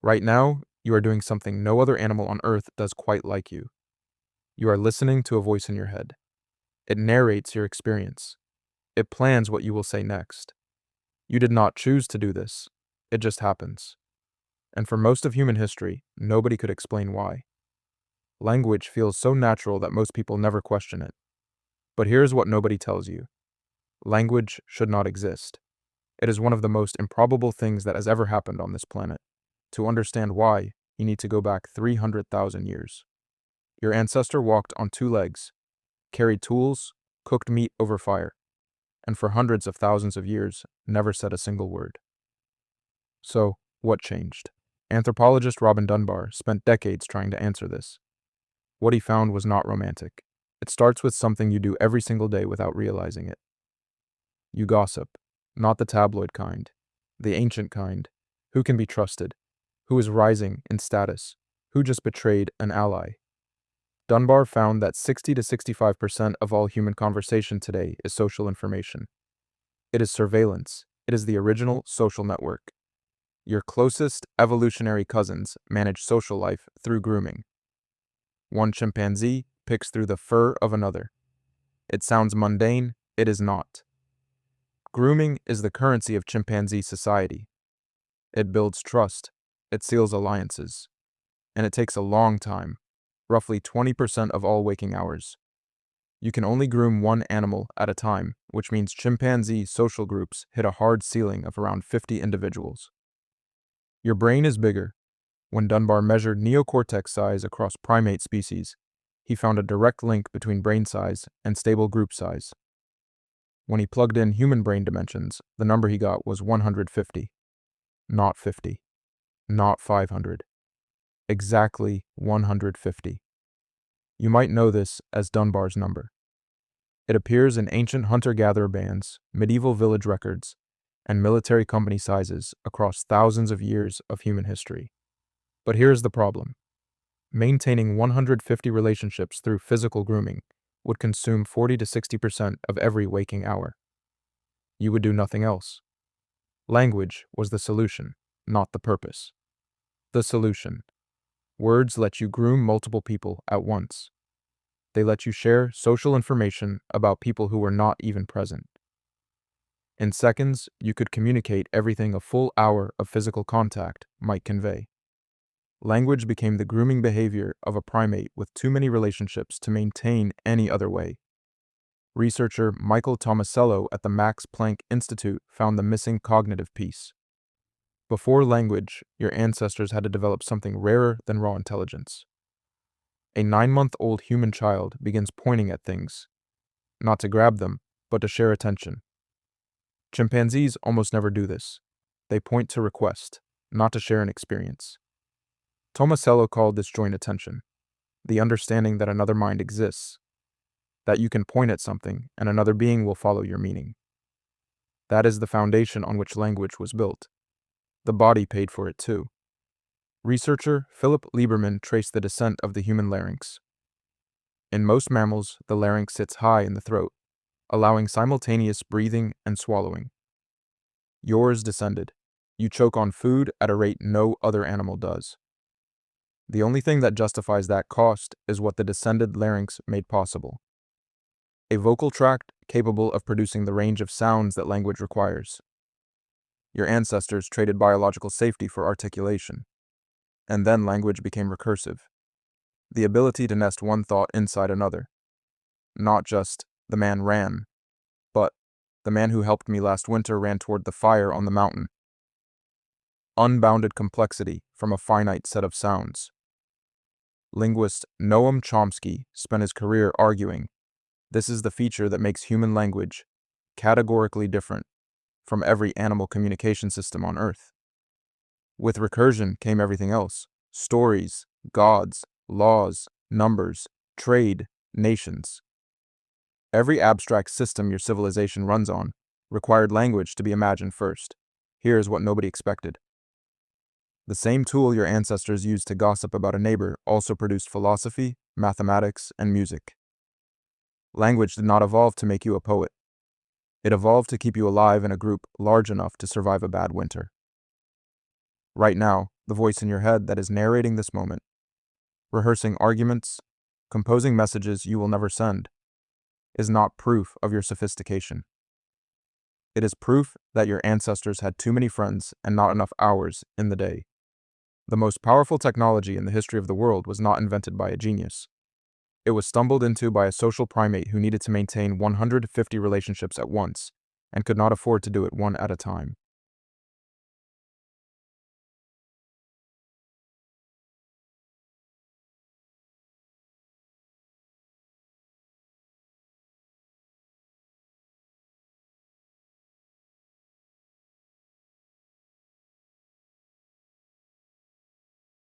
Right now, you are doing something no other animal on Earth does quite like you. You are listening to a voice in your head. It narrates your experience. It plans what you will say next. You did not choose to do this. It just happens. And for most of human history, nobody could explain why. Language feels so natural that most people never question it. But here's what nobody tells you. Language should not exist. It is one of the most improbable things that has ever happened on this planet. To understand why, you need to go back 300,000 years. Your ancestor walked on two legs, carried tools, cooked meat over fire, and for hundreds of thousands of years, never said a single word. So, what changed? Anthropologist Robin Dunbar spent decades trying to answer this. What he found was not romantic. It starts with something you do every single day without realizing it. You gossip, not the tabloid kind, the ancient kind, who can be trusted, who is rising in status, who just betrayed an ally. Dunbar found that 60 to 65% of all human conversation today is social information. It is surveillance. It is the original social network. Your closest evolutionary cousins manage social life through grooming. One chimpanzee picks through the fur of another. It sounds mundane, it is not. Grooming is the currency of chimpanzee society. It builds trust, it seals alliances, and it takes a long time, roughly 20% of all waking hours. You can only groom one animal at a time, which means chimpanzee social groups hit a hard ceiling of around 50 individuals. Your brain is bigger. When Dunbar measured neocortex size across primate species, he found a direct link between brain size and stable group size. When he plugged in human brain dimensions, the number he got was 150. Not 50. Not 500. Exactly 150. You might know this as Dunbar's number. It appears in ancient hunter-gatherer bands, medieval village records, and military company sizes across thousands of years of human history. But here's the problem. Maintaining 150 relationships through physical grooming would consume 40 to 60% of every waking hour. You would do nothing else. Language was the solution, not the purpose. The solution. Words let you groom multiple people at once. They let you share social information about people who were not even present. In seconds, you could communicate everything a full hour of physical contact might convey. Language became the grooming behavior of a primate with too many relationships to maintain any other way. Researcher Michael Tomasello at the Max Planck Institute found the missing cognitive piece. Before language, your ancestors had to develop something rarer than raw intelligence. A 9-month-old human child begins pointing at things, not to grab them, but to share attention. Chimpanzees almost never do this. They point to request, not to share an experience. Tomasello called this joint attention, the understanding that another mind exists, that you can point at something and another being will follow your meaning. That is the foundation on which language was built. The body paid for it too. Researcher Philip Lieberman traced the descent of the human larynx. In most mammals, the larynx sits high in the throat, allowing simultaneous breathing and swallowing. Yours descended. You choke on food at a rate no other animal does. The only thing that justifies that cost is what the descended larynx made possible. A vocal tract capable of producing the range of sounds that language requires. Your ancestors traded biological safety for articulation. And then language became recursive. The ability to nest one thought inside another. Not just, the man ran, but, the man who helped me last winter ran toward the fire on the mountain. Unbounded complexity from a finite set of sounds. Linguist Noam Chomsky spent his career arguing, this is the feature that makes human language categorically different from every animal communication system on Earth. With recursion came everything else. Stories, gods, laws, numbers, trade, nations. Every abstract system your civilization runs on required language to be imagined first. Here's what nobody expected. The same tool your ancestors used to gossip about a neighbor also produced philosophy, mathematics, and music. Language did not evolve to make you a poet. It evolved to keep you alive in a group large enough to survive a bad winter. Right now, the voice in your head that is narrating this moment, rehearsing arguments, composing messages you will never send, is not proof of your sophistication. It is proof that your ancestors had too many friends and not enough hours in the day. The most powerful technology in the history of the world was not invented by a genius. It was stumbled into by a social primate who needed to maintain 150 relationships at once and could not afford to do it one at a time.